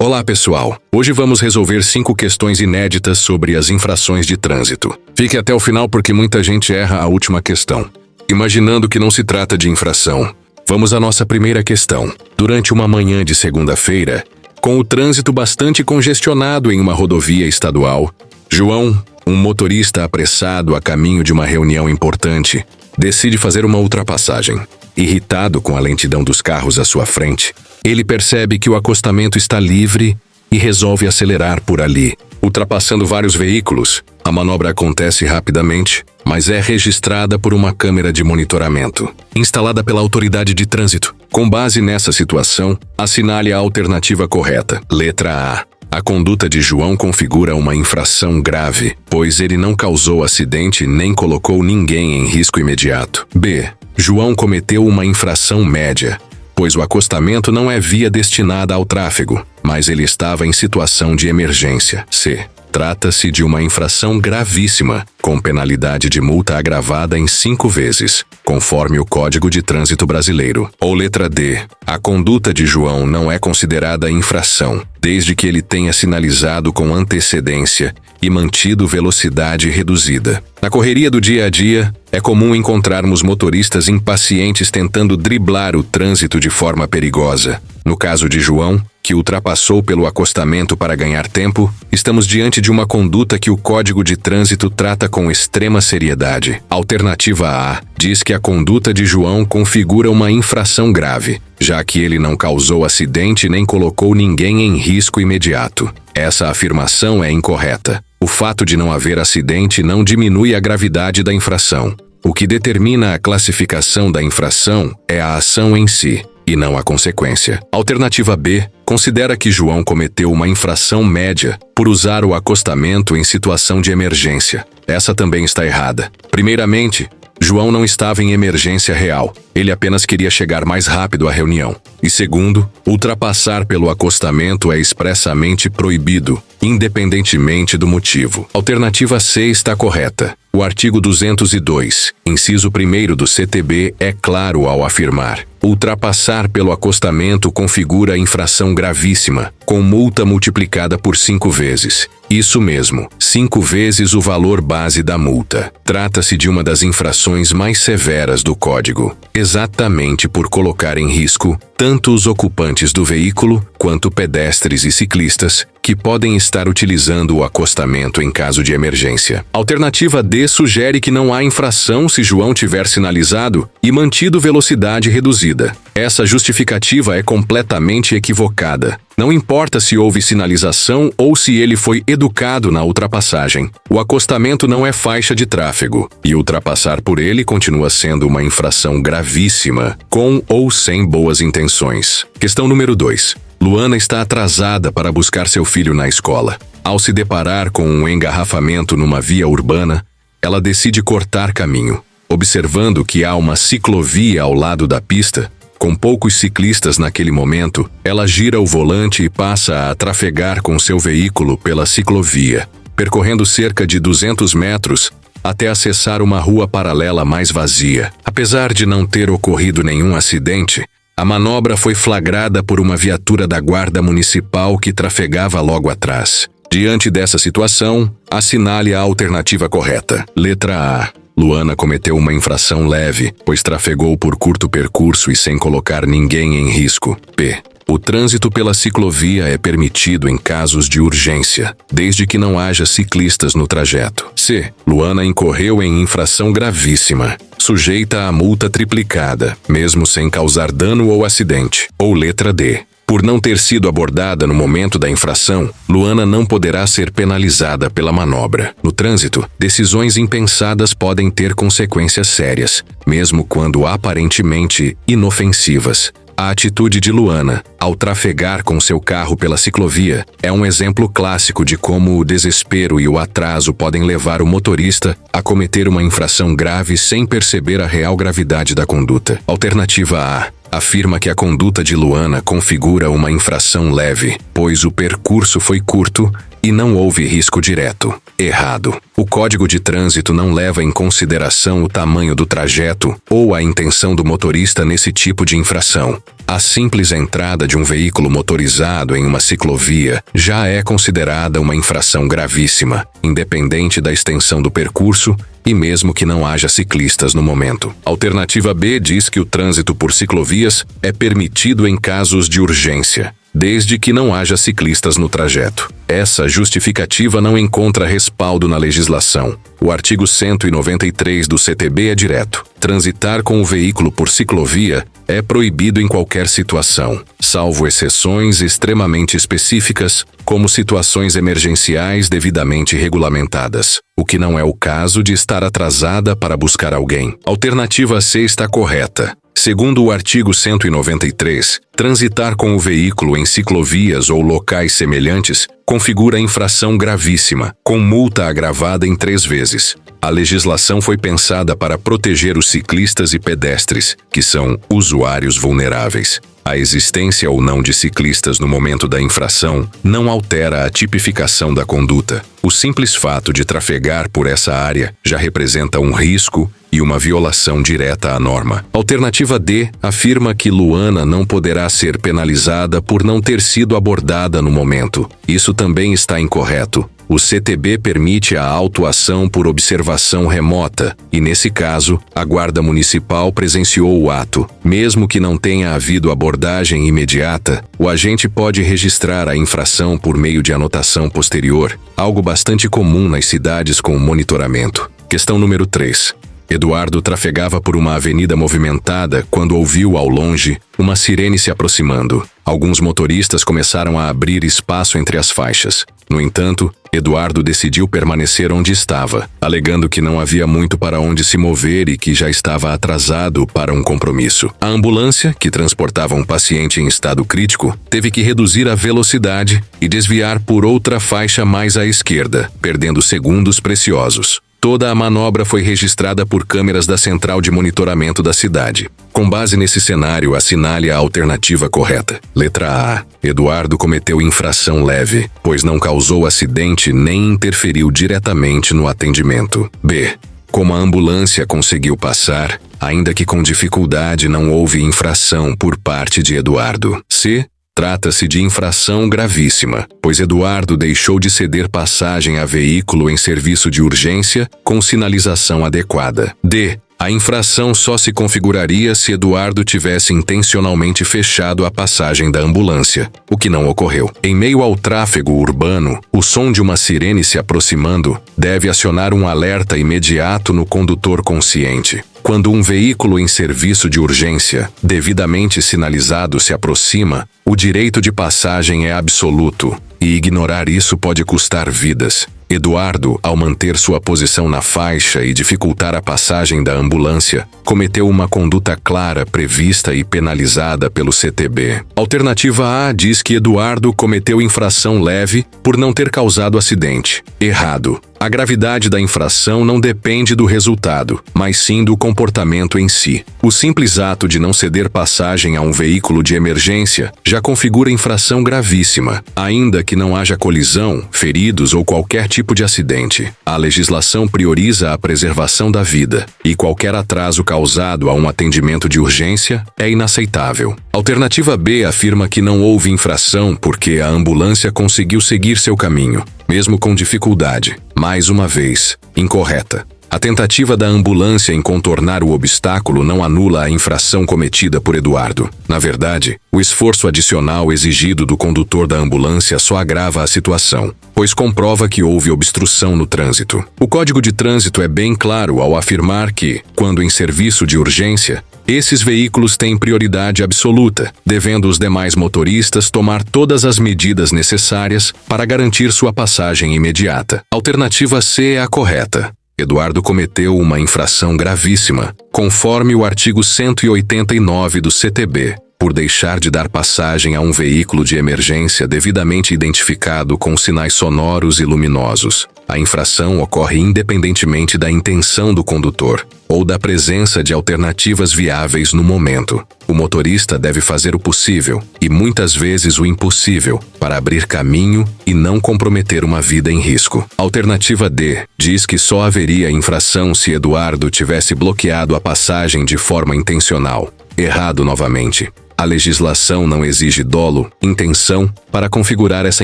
Olá, pessoal. Hoje vamos resolver 5 questões inéditas sobre as infrações de trânsito. Fique até o final porque muita gente erra a última questão, imaginando que não se trata de infração. Vamos à nossa primeira questão. Durante uma manhã de segunda-feira, com o trânsito bastante congestionado em uma rodovia estadual, João, um motorista apressado a caminho de uma reunião importante, decide fazer uma ultrapassagem. Irritado com a lentidão dos carros à sua frente, ele percebe que o acostamento está livre e resolve acelerar por ali. Ultrapassando vários veículos, a manobra acontece rapidamente, mas é registrada por uma câmera de monitoramento, instalada pela autoridade de trânsito. Com base nessa situação, assinale a alternativa correta. Letra A. A conduta de João configura uma infração grave, pois ele não causou acidente nem colocou ninguém em risco imediato. B. João cometeu uma infração média, pois o acostamento não é via destinada ao tráfego, mas ele estava em situação de emergência. C. Trata-se de uma infração gravíssima, com penalidade de multa agravada em 5 vezes, conforme o Código de Trânsito Brasileiro. Ou letra D. A conduta de João não é considerada infração, desde que ele tenha sinalizado com antecedência e mantido velocidade reduzida. Na correria do dia a dia, é comum encontrarmos motoristas impacientes tentando driblar o trânsito de forma perigosa. No caso de João, que ultrapassou pelo acostamento para ganhar tempo, estamos diante de uma conduta que o Código de Trânsito trata com extrema seriedade. Alternativa A diz que a conduta de João configura uma infração grave, já que ele não causou acidente nem colocou ninguém em risco imediato. Essa afirmação é incorreta. O fato de não haver acidente não diminui a gravidade da infração. O que determina a classificação da infração é a ação em si, e não a consequência. Alternativa B considera que João cometeu uma infração média por usar o acostamento em situação de emergência. Essa também está errada. Primeiramente, João não estava em emergência real. Ele apenas queria chegar mais rápido à reunião. E segundo, ultrapassar pelo acostamento é expressamente proibido, independentemente do motivo. Alternativa C está correta. O artigo 202, inciso 1º do CTB é claro ao afirmar: ultrapassar pelo acostamento configura infração gravíssima, com multa multiplicada por 5 vezes. Isso mesmo, 5 vezes o valor base da multa. Trata-se de uma das infrações mais severas do Código, exatamente por colocar em risco tanto os ocupantes do veículo quanto pedestres e ciclistas, que podem estar utilizando o acostamento em caso de emergência. Alternativa D sugere que não há infração se João tiver sinalizado e mantido velocidade reduzida. Essa justificativa é completamente equivocada. Não importa se houve sinalização ou se ele foi educado na ultrapassagem. O acostamento não é faixa de tráfego, e ultrapassar por ele continua sendo uma infração gravíssima, com ou sem boas intenções. Questão número 2. Luana está atrasada para buscar seu filho na escola. Ao se deparar com um engarrafamento numa via urbana, ela decide cortar caminho. Observando que há uma ciclovia ao lado da pista, com poucos ciclistas naquele momento, ela gira o volante e passa a trafegar com seu veículo pela ciclovia, percorrendo cerca de 200 metros até acessar uma rua paralela mais vazia. Apesar de não ter ocorrido nenhum acidente, a manobra foi flagrada por uma viatura da Guarda Municipal que trafegava logo atrás. Diante dessa situação, assinale a alternativa correta. Letra A. Luana cometeu uma infração leve, pois trafegou por curto percurso e sem colocar ninguém em risco. B. O trânsito pela ciclovia é permitido em casos de urgência, desde que não haja ciclistas no trajeto. C. Luana incorreu em infração gravíssima, sujeita a multa triplicada, mesmo sem causar dano ou acidente. Ou letra D. Por não ter sido abordada no momento da infração, Luana não poderá ser penalizada pela manobra. No trânsito, decisões impensadas podem ter consequências sérias, mesmo quando aparentemente inofensivas. A atitude de Luana, ao trafegar com seu carro pela ciclovia, é um exemplo clássico de como o desespero e o atraso podem levar o motorista a cometer uma infração grave sem perceber a real gravidade da conduta. Alternativa A afirma que a conduta de Luana configura uma infração leve, pois o percurso foi curto e não houve risco direto. Errado. O Código de Trânsito não leva em consideração o tamanho do trajeto ou a intenção do motorista nesse tipo de infração. A simples entrada de um veículo motorizado em uma ciclovia já é considerada uma infração gravíssima, independente da extensão do percurso e mesmo que não haja ciclistas no momento. Alternativa B diz que o trânsito por ciclovias é permitido em casos de urgência, desde que não haja ciclistas no trajeto. Essa justificativa não encontra respaldo na legislação. O artigo 193 do CTB é direto. Transitar com o veículo por ciclovia é proibido em qualquer situação, salvo exceções extremamente específicas, como situações emergenciais devidamente regulamentadas, o que não é o caso de estar atrasada para buscar alguém. Alternativa C está correta. Segundo o artigo 193, transitar com o veículo em ciclovias ou locais semelhantes configura infração gravíssima, com multa agravada em 3 vezes. A legislação foi pensada para proteger os ciclistas e pedestres, que são usuários vulneráveis. A existência ou não de ciclistas no momento da infração não altera a tipificação da conduta. O simples fato de trafegar por essa área já representa um risco e uma violação direta à norma. Alternativa D afirma que Luana não poderá ser penalizada por não ter sido abordada no momento. Isso também está incorreto. O CTB permite a autuação por observação remota e, nesse caso, a Guarda Municipal presenciou o ato. Mesmo que não tenha havido abordagem imediata, o agente pode registrar a infração por meio de anotação posterior, algo bastante comum nas cidades com monitoramento. Questão número 3. Eduardo trafegava por uma avenida movimentada quando ouviu, ao longe, uma sirene se aproximando. Alguns motoristas começaram a abrir espaço entre as faixas. No entanto, Eduardo decidiu permanecer onde estava, alegando que não havia muito para onde se mover e que já estava atrasado para um compromisso. A ambulância, que transportava um paciente em estado crítico, teve que reduzir a velocidade e desviar por outra faixa mais à esquerda, perdendo segundos preciosos. Toda a manobra foi registrada por câmeras da central de monitoramento da cidade. Com base nesse cenário, assinale a alternativa correta. Letra A. Eduardo cometeu infração leve, pois não causou acidente nem interferiu diretamente no atendimento. B. Como a ambulância conseguiu passar, ainda que com dificuldade, não houve infração por parte de Eduardo. C. Trata-se de infração gravíssima, pois Eduardo deixou de ceder passagem a veículo em serviço de urgência com sinalização adequada. D. A infração só se configuraria se Eduardo tivesse intencionalmente fechado a passagem da ambulância, o que não ocorreu. Em meio ao tráfego urbano, o som de uma sirene se aproximando deve acionar um alerta imediato no condutor consciente. Quando um veículo em serviço de urgência, devidamente sinalizado, se aproxima, o direito de passagem é absoluto, e ignorar isso pode custar vidas. Eduardo, ao manter sua posição na faixa e dificultar a passagem da ambulância, cometeu uma conduta clara, prevista e penalizada pelo CTB. Alternativa A diz que Eduardo cometeu infração leve por não ter causado acidente. Errado. A gravidade da infração não depende do resultado, mas sim do comportamento em si. O simples ato de não ceder passagem a um veículo de emergência já configura infração gravíssima, ainda que não haja colisão, feridos ou qualquer tipo de acidente. A legislação prioriza a preservação da vida, e qualquer atraso causado a um atendimento de urgência é inaceitável. Alternativa B afirma que não houve infração porque a ambulância conseguiu seguir seu caminho, mesmo com dificuldade. Mais uma vez, incorreta. A tentativa da ambulância em contornar o obstáculo não anula a infração cometida por Eduardo. Na verdade, o esforço adicional exigido do condutor da ambulância só agrava a situação, pois comprova que houve obstrução no trânsito. O Código de Trânsito é bem claro ao afirmar que, quando em serviço de urgência, esses veículos têm prioridade absoluta, devendo os demais motoristas tomar todas as medidas necessárias para garantir sua passagem imediata. Alternativa C é a correta. Eduardo cometeu uma infração gravíssima, conforme o artigo 189 do CTB, por deixar de dar passagem a um veículo de emergência devidamente identificado com sinais sonoros e luminosos. A infração ocorre independentemente da intenção do condutor ou da presença de alternativas viáveis no momento. O motorista deve fazer o possível, e muitas vezes o impossível, para abrir caminho e não comprometer uma vida em risco. Alternativa D diz que só haveria infração se Eduardo tivesse bloqueado a passagem de forma intencional. Errado novamente. A legislação não exige dolo, intenção, para configurar essa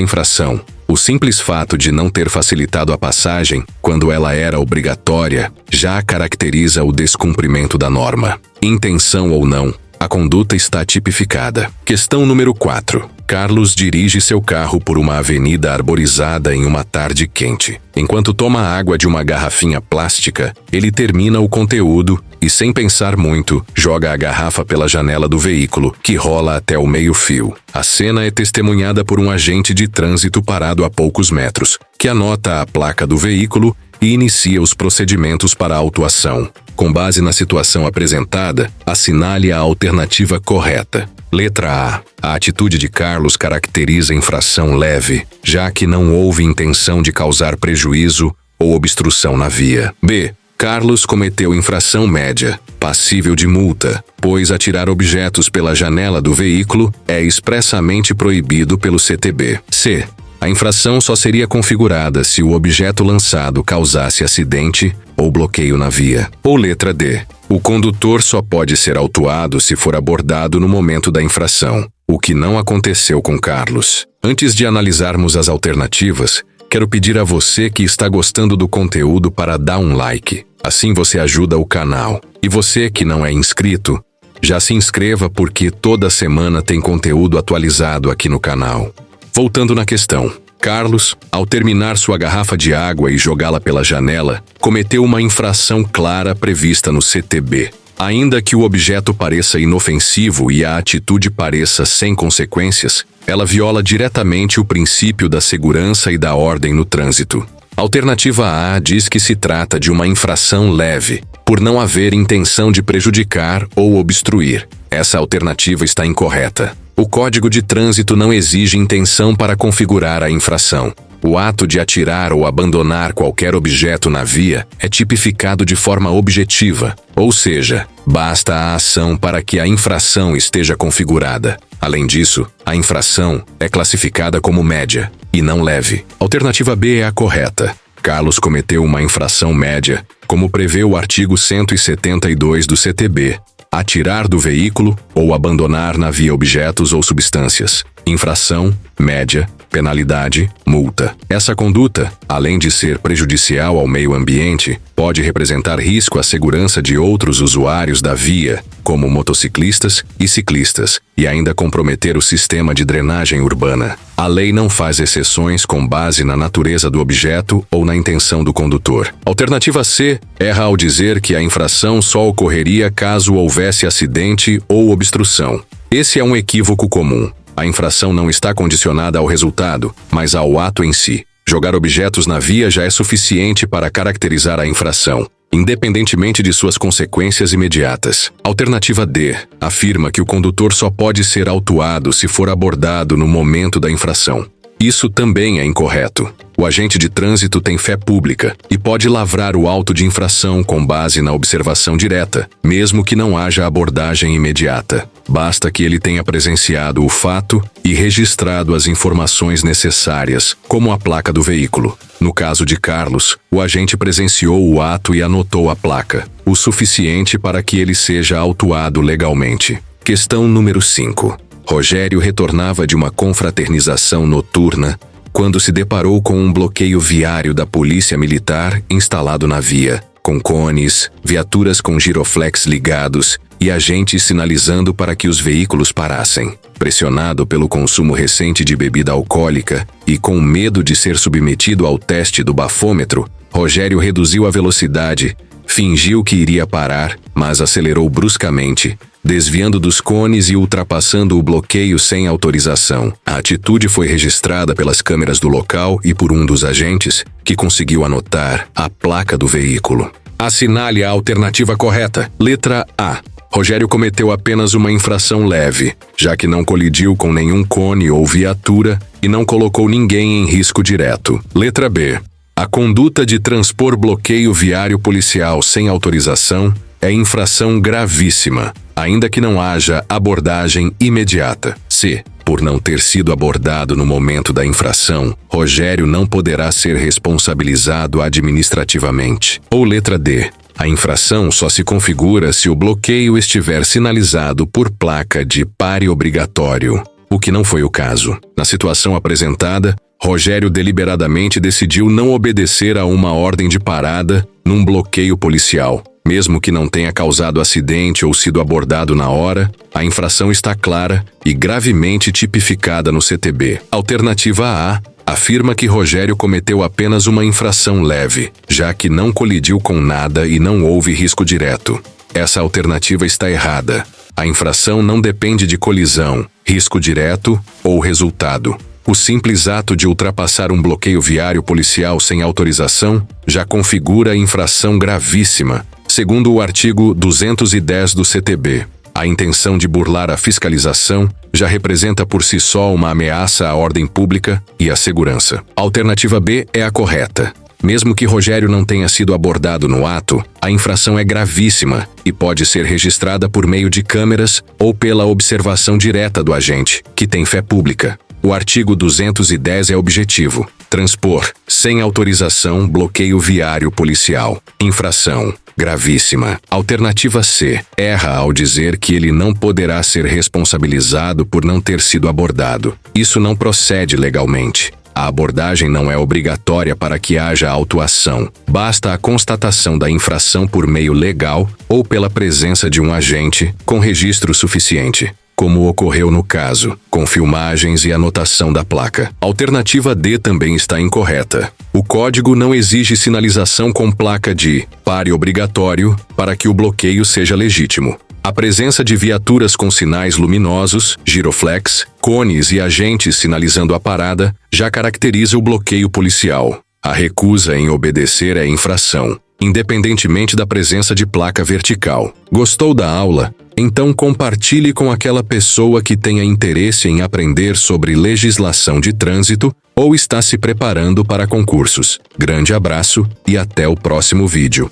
infração. O simples fato de não ter facilitado a passagem, quando ela era obrigatória, já caracteriza o descumprimento da norma. Intenção ou não, a conduta está tipificada. Questão número 4. Carlos dirige seu carro por uma avenida arborizada em uma tarde quente. Enquanto toma água de uma garrafinha plástica, ele termina o conteúdo e, sem pensar muito, joga a garrafa pela janela do veículo, que rola até o meio-fio. A cena é testemunhada por um agente de trânsito parado a poucos metros, que anota a placa do veículo e inicia os procedimentos para a autuação. Com base na situação apresentada, assinale a alternativa correta. Letra A. A atitude de Carlos caracteriza infração leve, já que não houve intenção de causar prejuízo ou obstrução na via. B. Carlos cometeu infração média, passível de multa, pois atirar objetos pela janela do veículo é expressamente proibido pelo CTB. C. A infração só seria configurada se o objeto lançado causasse acidente ou bloqueio na via. Ou letra D. O condutor só pode ser autuado se for abordado no momento da infração, o que não aconteceu com Carlos. Antes de analisarmos as alternativas, quero pedir a você que está gostando do conteúdo para dar um like. Assim você ajuda o canal. E você que não é inscrito, já se inscreva porque toda semana tem conteúdo atualizado aqui no canal. Voltando na questão, Carlos, ao terminar sua garrafa de água e jogá-la pela janela, cometeu uma infração clara prevista no CTB. Ainda que o objeto pareça inofensivo e a atitude pareça sem consequências, ela viola diretamente o princípio da segurança e da ordem no trânsito. Alternativa A diz que se trata de uma infração leve, por não haver intenção de prejudicar ou obstruir. Essa alternativa está incorreta. O Código de Trânsito não exige intenção para configurar a infração. O ato de atirar ou abandonar qualquer objeto na via é tipificado de forma objetiva, ou seja, basta a ação para que a infração esteja configurada. Além disso, a infração é classificada como média, e não leve. Alternativa B é a correta. Carlos cometeu uma infração média, como prevê o artigo 172 do CTB. Atirar do veículo ou abandonar na via objetos ou substâncias. Infração, média, penalidade, multa. Essa conduta, além de ser prejudicial ao meio ambiente, pode representar risco à segurança de outros usuários da via, como motociclistas e ciclistas, e ainda comprometer o sistema de drenagem urbana. A lei não faz exceções com base na natureza do objeto ou na intenção do condutor. Alternativa C erra ao dizer que a infração só ocorreria caso houvesse acidente ou obstrução. Esse é um equívoco comum. A infração não está condicionada ao resultado, mas ao ato em si. Jogar objetos na via já é suficiente para caracterizar a infração, independentemente de suas consequências imediatas. Alternativa D afirma que o condutor só pode ser autuado se for abordado no momento da infração. Isso também é incorreto. O agente de trânsito tem fé pública e pode lavrar o auto de infração com base na observação direta, mesmo que não haja abordagem imediata. Basta que ele tenha presenciado o fato e registrado as informações necessárias, como a placa do veículo. No caso de Carlos, o agente presenciou o ato e anotou a placa, o suficiente para que ele seja autuado legalmente. Questão número 5. Rogério retornava de uma confraternização noturna quando se deparou com um bloqueio viário da polícia militar instalado na via, com cones, viaturas com giroflex ligados e agentes sinalizando para que os veículos parassem. Pressionado pelo consumo recente de bebida alcoólica e com medo de ser submetido ao teste do bafômetro, Rogério reduziu a velocidade, fingiu que iria parar, mas acelerou bruscamente, desviando dos cones e ultrapassando o bloqueio sem autorização. A atitude foi registrada pelas câmeras do local e por um dos agentes, que conseguiu anotar a placa do veículo. Assinale a alternativa correta. Letra A. Rogério cometeu apenas uma infração leve, já que não colidiu com nenhum cone ou viatura e não colocou ninguém em risco direto. Letra B. A conduta de transpor bloqueio viário policial sem autorização é infração gravíssima, ainda que não haja abordagem imediata. C. Por não ter sido abordado no momento da infração, Rogério não poderá ser responsabilizado administrativamente. Ou letra D. A infração só se configura se o bloqueio estiver sinalizado por placa de pare obrigatório, o que não foi o caso. Na situação apresentada, Rogério deliberadamente decidiu não obedecer a uma ordem de parada num bloqueio policial. Mesmo que não tenha causado acidente ou sido abordado na hora, a infração está clara e gravemente tipificada no CTB. Alternativa A afirma que Rogério cometeu apenas uma infração leve, já que não colidiu com nada e não houve risco direto. Essa alternativa está errada. A infração não depende de colisão, risco direto ou resultado. O simples ato de ultrapassar um bloqueio viário policial sem autorização já configura infração gravíssima, segundo o artigo 210 do CTB. A intenção de burlar a fiscalização já representa por si só uma ameaça à ordem pública e à segurança. A alternativa B é a correta. Mesmo que Rogério não tenha sido abordado no ato, a infração é gravíssima e pode ser registrada por meio de câmeras ou pela observação direta do agente, que tem fé pública. O artigo 210 é objetivo: transpor, sem autorização, bloqueio viário policial. Infração gravíssima. Alternativa C erra ao dizer que ele não poderá ser responsabilizado por não ter sido abordado. Isso não procede legalmente. A abordagem não é obrigatória para que haja autuação. Basta a constatação da infração por meio legal ou pela presença de um agente com registro suficiente, como ocorreu no caso, com filmagens e anotação da placa. Alternativa D também está incorreta. O código não exige sinalização com placa de pare obrigatório para que o bloqueio seja legítimo. A presença de viaturas com sinais luminosos, giroflex, cones e agentes sinalizando a parada já caracteriza o bloqueio policial. A recusa em obedecer é infração, independentemente da presença de placa vertical. Gostou da aula? Então compartilhe com aquela pessoa que tenha interesse em aprender sobre legislação de trânsito ou está se preparando para concursos. Grande abraço e até o próximo vídeo.